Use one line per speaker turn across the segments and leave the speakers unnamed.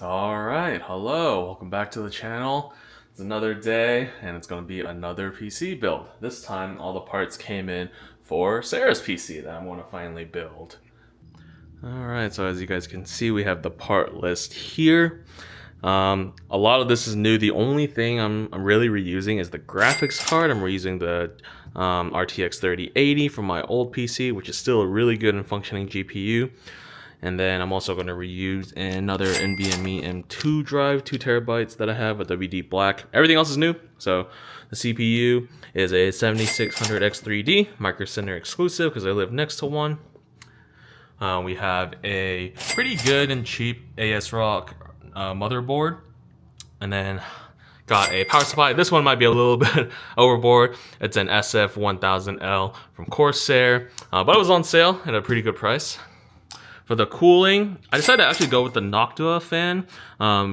All right, hello, welcome back to the channel. It's another day, and it's going to be another PC build. This time, all the parts came in for Sarah's PC that I'm going to finally build. All right, so as you guys can see, we have the part list here. A lot of this is new. The only thing I'm really reusing is the graphics card. I'm reusing the RTX 3080 from my old PC, which is still a really good and functioning GPU. And then I'm also going to reuse another NVMe M2 drive, 2 terabytes that I have with WD Black. Everything else is new. So the CPU is a 7600x3D, Micro Center exclusive because I live next to one. We have a pretty good and cheap ASRock motherboard. And then got a power supply. This one might be a little bit overboard. It's an SF1000L from Corsair, but it was on sale at a pretty good price. For the cooling, I decided to actually go with the Noctua fan,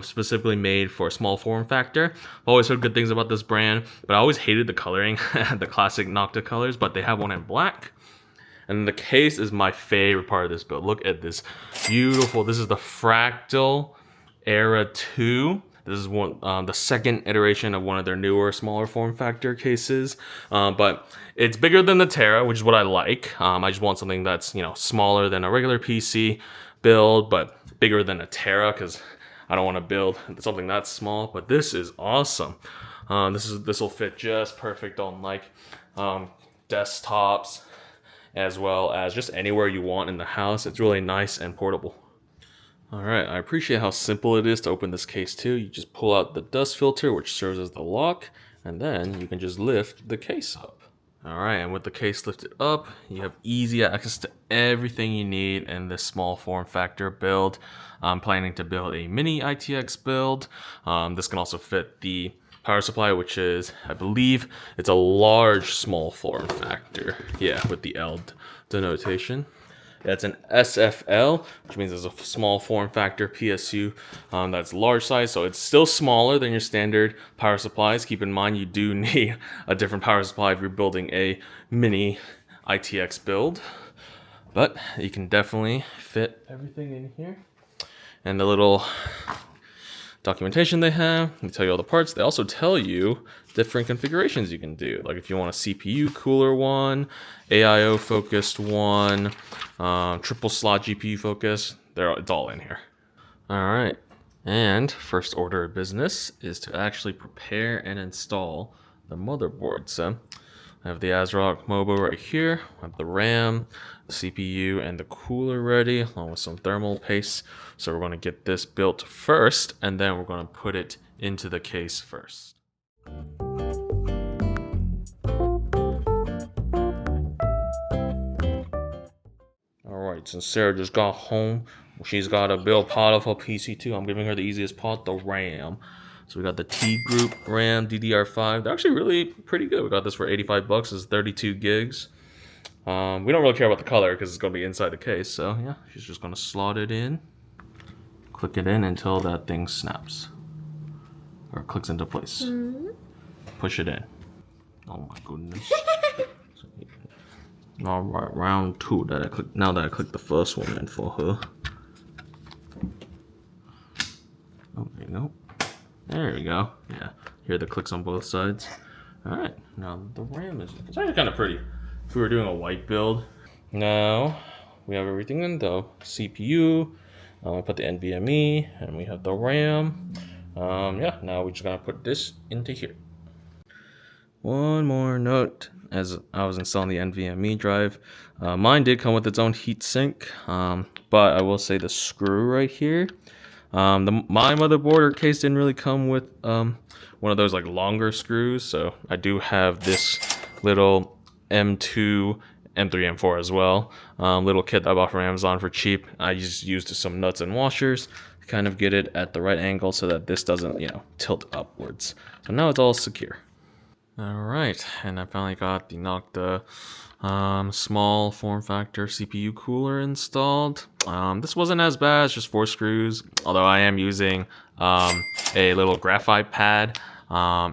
specifically made for small form factor. I've always heard good things about this brand, but I always hated the coloring, the classic Noctua colors, but they have one in black. And the case is my favorite part of this build. Look at this beautiful, this is the Fractal Era 2. This is one, the second iteration of one of their newer, smaller form factor cases. But it's bigger than the Terra, which is what I like. I just want something that's, smaller than a regular PC build, but bigger than a Terra, because I don't want to build something that's small. But this is awesome. This will fit just perfect on like desktops, as well as just anywhere you want in the house. It's really nice and portable. Alright, I appreciate how simple it is to open this case too. You just pull out the dust filter, which serves as the lock, and then you can just lift the case up. Alright, and with the case lifted up, you have easy access to everything you need in this small form factor build. I'm planning to build a Mini-ITX build. This can also fit the power supply, which is, I believe, it's a large small form factor. Yeah, with the L denotation. That's an SFL, which means it's a small form factor PSU that's large size, so it's still smaller than your standard power supplies. Keep in mind you do need a different power supply if you're building a mini ITX build, but you can definitely fit everything in here. And the little documentation they have, they tell you all the parts. They also tell you different configurations you can do. Like if you want a CPU cooler one, AIO focused one, triple slot GPU focus, it's all in here. All right, and first order of business is to actually prepare and install the motherboard. So I have the ASRock Mobo right here. I have the RAM, the CPU, and the cooler ready, along with some thermal paste. So we're going to get this built first, and then we're going to put it into the case first. Alright, since Sarah just got home, she's got to build part of her PC too. I'm giving her the easiest part, the RAM. So we got the T Group RAM DDR5. They're actually really pretty good. We got this for 85 bucks. It's 32 gigs. We don't really care about the color because it's going to be inside the case. So yeah, she's just going to slot it in. Click it in until that thing snaps. Or clicks into place. Push it in. Oh my goodness. Alright, round 2. Now that I clicked the first one in for her. Oh, there you go. There we go. Yeah, hear the clicks on both sides. Alright, now the RAM it's actually kind of pretty. If we were doing a white build. Now, we have everything in the CPU. We put the NVMe, and we have the RAM. Yeah, now we're just gonna put this into here. One more note, as I was installing the NVMe drive, mine did come with its own heatsink, but I will say the screw right here, my motherboard case didn't really come with one of those like longer screws, so I do have this little M2, M3, M4 as well, little kit that I bought from Amazon for cheap. I just used some nuts and washers to kind of get it at the right angle so that this doesn't, tilt upwards. So now it's all secure. Alright, and I finally got the Noctua small form factor CPU cooler installed. This wasn't as bad, it's just 4 screws, although I am using a little graphite pad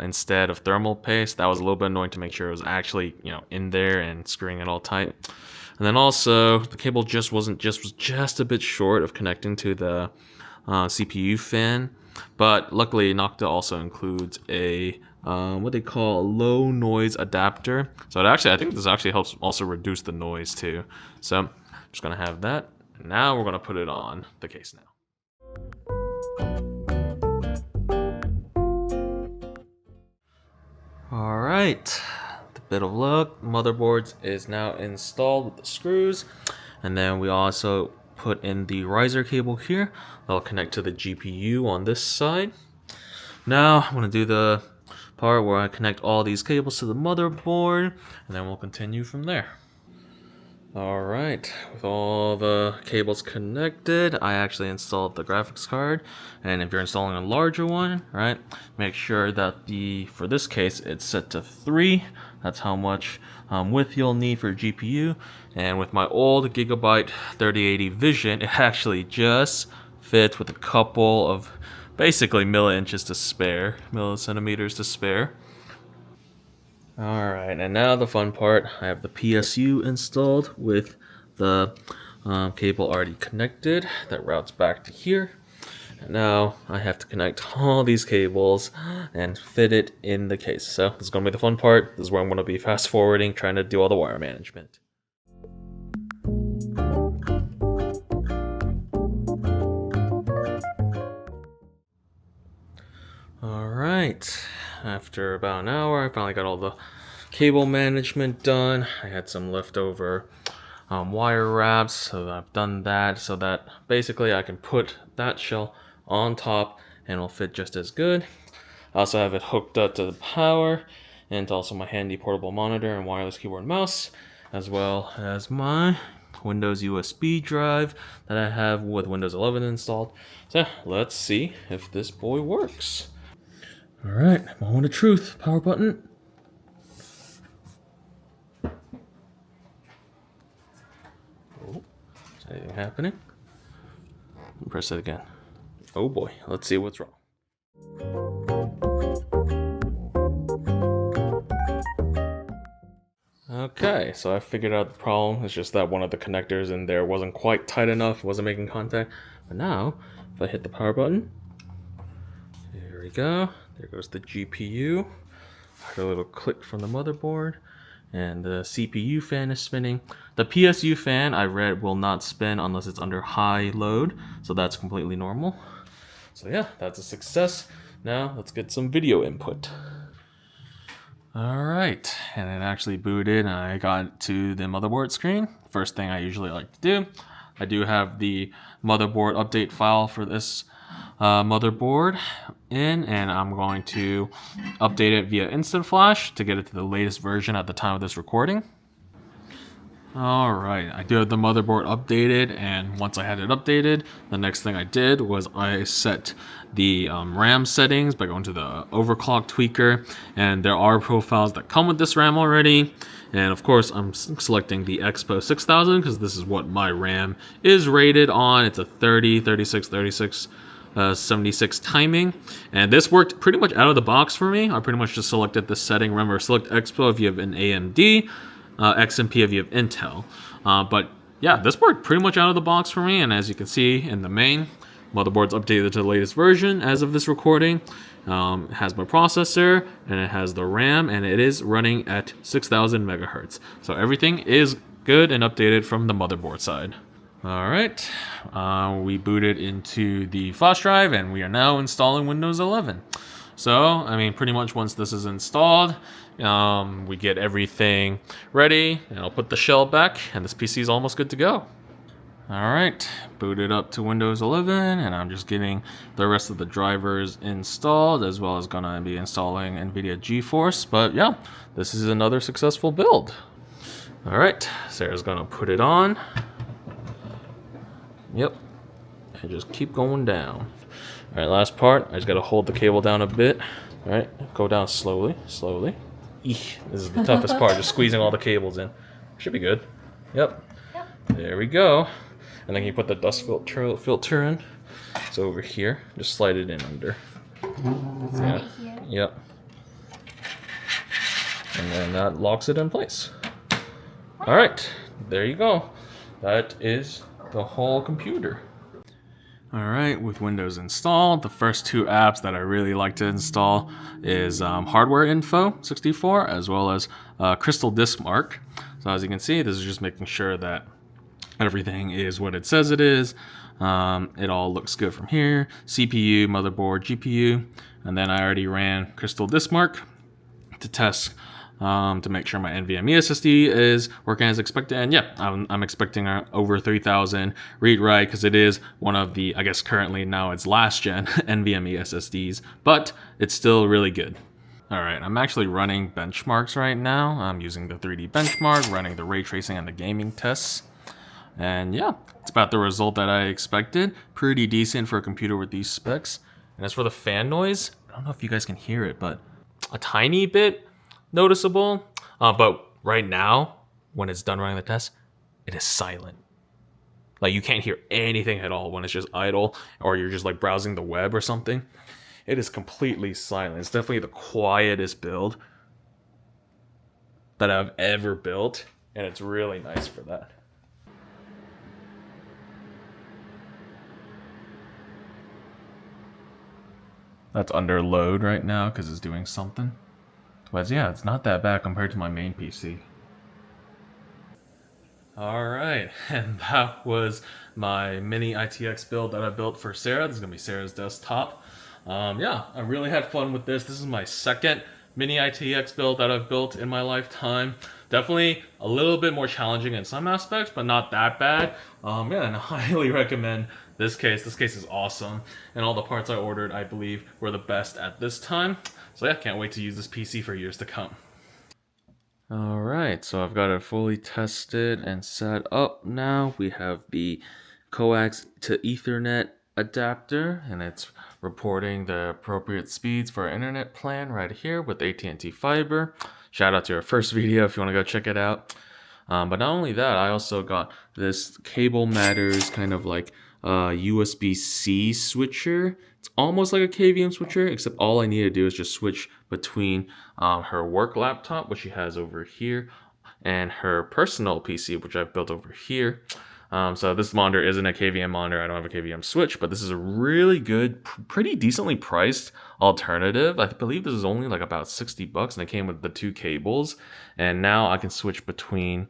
instead of thermal paste. That was a little bit annoying to make sure it was actually, in there and screwing it all tight. And then also, the cable was just a bit short of connecting to the CPU fan. But luckily, Nocta also includes a what they call a low noise adapter. So I think this actually helps also reduce the noise too. So I'm just gonna have that. Now we're gonna put it on the case now. All right, the bit of luck, motherboard is now installed with the screws, and then we also put in the riser cable here. That'll connect to the GPU on this side. Now I'm gonna do the part where I connect all these cables to the motherboard, and then we'll continue from there. All right, with all the cables connected, I actually installed the graphics card. And if you're installing a larger one, right, make sure that for this case, it's set to 3. That's how much width you'll need for GPU. And with my old Gigabyte 3080 Vision, it actually just fits with a couple of basically millicentimeters to spare. Alright, and now the fun part. I have the PSU installed with the cable already connected that routes back to here. And now I have to connect all these cables and fit it in the case. So this is going to be the fun part. This is where I'm going to be fast forwarding, trying to do all the wire management. Alright, after about an hour, I finally got all the cable management done. I had some leftover wire wraps, so I've done that so that basically I can put that shell on top and it'll fit just as good. I also have it hooked up to the power and to also my handy portable monitor and wireless keyboard and mouse, as well as my Windows USB drive that I have with Windows 11 installed. So let's see if this boy works. Alright, moment of truth, power button. Oh, is anything happening? Press it again. Oh boy, let's see what's wrong. Okay, so I figured out the problem. It's just that one of the connectors in there wasn't quite tight enough, wasn't making contact. But now, if I hit the power button, there we go. There goes the GPU. I heard a little click from the motherboard, and the CPU fan is spinning. The PSU fan, I read, will not spin unless it's under high load, so that's completely normal. So yeah, that's a success. Now let's get some video input. Alright, and it actually booted and I got to the motherboard screen. First thing I usually like to do, I do have the motherboard update file for this motherboard in, and I'm going to update it via Instant Flash to get it to the latest version at the time of this recording. Alright, I do have the motherboard updated, and once I had it updated, the next thing I did was I set the RAM settings by going to the overclock tweaker, and there are profiles that come with this RAM already. And of course, I'm selecting the Expo 6000 because this is what my RAM is rated on. It's a 30, 36, 36, 76 timing, and this worked pretty much out of the box for me. I pretty much just selected this setting. Remember, select Expo if you have an AMD, XMP if you have Intel. But yeah, this worked pretty much out of the box for me, and as you can see in the main, motherboard's updated to the latest version as of this recording. It has my processor, and it has the RAM, and it is running at 6000 megahertz. So everything is good and updated from the motherboard side. Alright, we booted into the flash drive, and we are now installing Windows 11. So, I mean, pretty much once this is installed, we get everything ready, and I'll put the shell back, and this PC is almost good to go. Alright, booted up to Windows 11, and I'm just getting the rest of the drivers installed, as well as gonna be installing Nvidia GeForce. But yeah, this is another successful build. Alright, Sarah's gonna put it on. Yep, and just keep going down. Alright, last part, I just gotta hold the cable down a bit. Alright, go down slowly, slowly. Eesh, this is the toughest part, just squeezing all the cables in. Should be good. Yep, there we go. And then you put the dust filter in. It's over here. Just slide it in under. Yeah. Yep. And then that locks it in place. Alright, there you go. That is the whole computer. Alright, with Windows installed, the first two apps that I really like to install is Hardware Info 64 as well as Crystal Disk Mark. So as you can see, this is just making sure that everything is what it says it is. It all looks good from here. CPU, motherboard, GPU, and then I already ran Crystal Disk Mark to test to make sure my NVMe SSD is working as expected. And yeah, I'm expecting over 3000 read-write because it is one of the, I guess currently now it's last gen NVMe SSDs, but it's still really good. All right, I'm actually running benchmarks right now. I'm using the 3D benchmark, running the ray tracing and the gaming tests. And yeah, it's about the result that I expected. Pretty decent for a computer with these specs. And as for the fan noise, I don't know if you guys can hear it, but a tiny bit noticeable. But right now, when it's done running the test, it is silent. Like you can't hear anything at all when it's just idle or you're just like browsing the web or something. It is completely silent. It's definitely the quietest build that I've ever built, and it's really nice for that. That's under load right now because it's doing something. But yeah, it's not that bad compared to my main PC. Alright, and that was my mini ITX build that I built for Sarah. This is going to be Sarah's desktop. Yeah, I really had fun with this. This is my second mini ITX build that I've built in my lifetime. Definitely a little bit more challenging in some aspects, but not that bad. Yeah, and I highly recommend this case. This case is awesome, and all the parts I ordered, I believe, were the best at this time. So yeah, can't wait to use this PC for years to come. Alright, so I've got it fully tested and set up now. We have the coax to Ethernet adapter, and it's reporting the appropriate speeds for our internet plan right here with AT&T Fiber. Shout out to our first video if you want to go check it out. But not only that, I also got this Cable Matters kind of like USB-C switcher. It's almost like a KVM switcher, except all I need to do is just switch between her work laptop, which she has over here, and her personal PC, which I've built over here. So this monitor isn't a KVM monitor. I don't have a KVM switch, but this is a really good, pretty decently priced alternative. I believe this is only like about $60, and it came with the two cables. And now I can switch between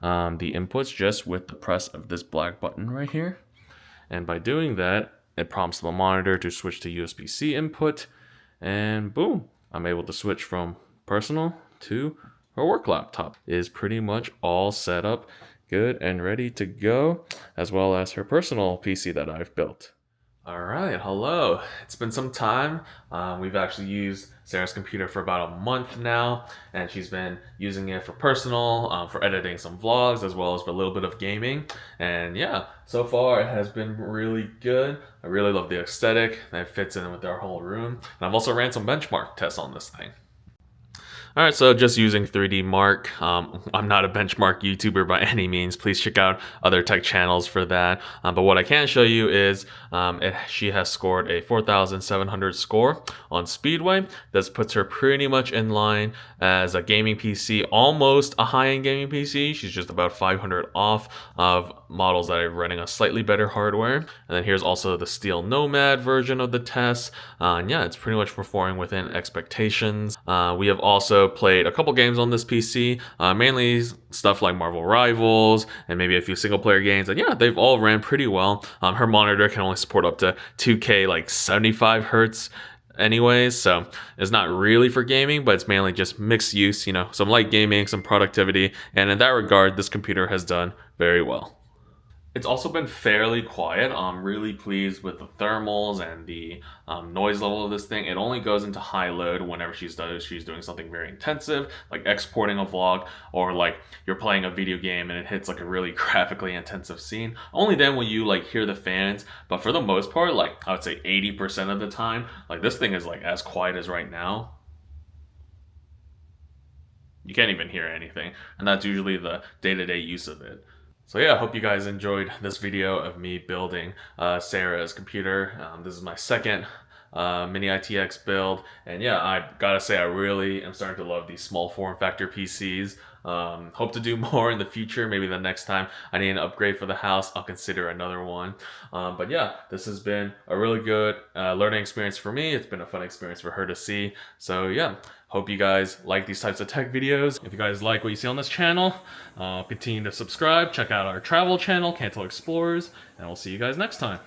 the inputs just with the press of this black button right here. And by doing that, it prompts the monitor to switch to USB-C input, and boom, I'm able to switch from personal to her work laptop. It is pretty much all set up, good and ready to go, as well as her personal PC that I've built. All right, hello. It's been some time. We've actually used Sarah's computer for about a month now, and she's been using it for personal, for editing some vlogs, as well as for a little bit of gaming. And yeah, so far it has been really good. I really love the aesthetic that fits in with our whole room. And I've also ran some benchmark tests on this thing. All right, so just using 3D Mark. I'm not a benchmark YouTuber by any means. Please check out other tech channels for that. But what I can show you is she has scored a 4,700 score on Speedway. This puts her pretty much in line as a gaming PC, almost a high-end gaming PC. She's just about 500 off of models that are running a slightly better hardware. And then here's also the Steel Nomad version of the test. And yeah, it's pretty much performing within expectations. We have also played a couple games on this PC, mainly stuff like Marvel Rivals and maybe a few single player games, and yeah, they've all ran pretty well. Her monitor can only support up to 2K like 75 hertz anyways, so it's not really for gaming, but it's mainly just mixed use, you know, some light gaming, some productivity, and in that regard this computer has done very well. It's also been fairly quiet. I'm really pleased with the thermals and the noise level of this thing. It only goes into high load whenever she's doing something very intensive, like exporting a vlog, or like you're playing a video game and it hits like a really graphically intensive scene. Only then will you like hear the fans, but for the most part, like I would say 80% of the time, like this thing is like as quiet as right now. You can't even hear anything, and that's usually the day-to-day use of it. So yeah, I hope you guys enjoyed this video of me building Sarah's computer. This is my second Mini-ITX build. And yeah, I gotta say I really am starting to love these small form factor PCs. Hope to do more in the future. Maybe the next time I need an upgrade for the house, I'll consider another one. But yeah, this has been a really good learning experience for me. It's been a fun experience for her to see. So yeah, hope you guys like these types of tech videos. If you guys like what you see on this channel, continue to subscribe. Check out our travel channel, Canto Explorers, and we'll see you guys next time.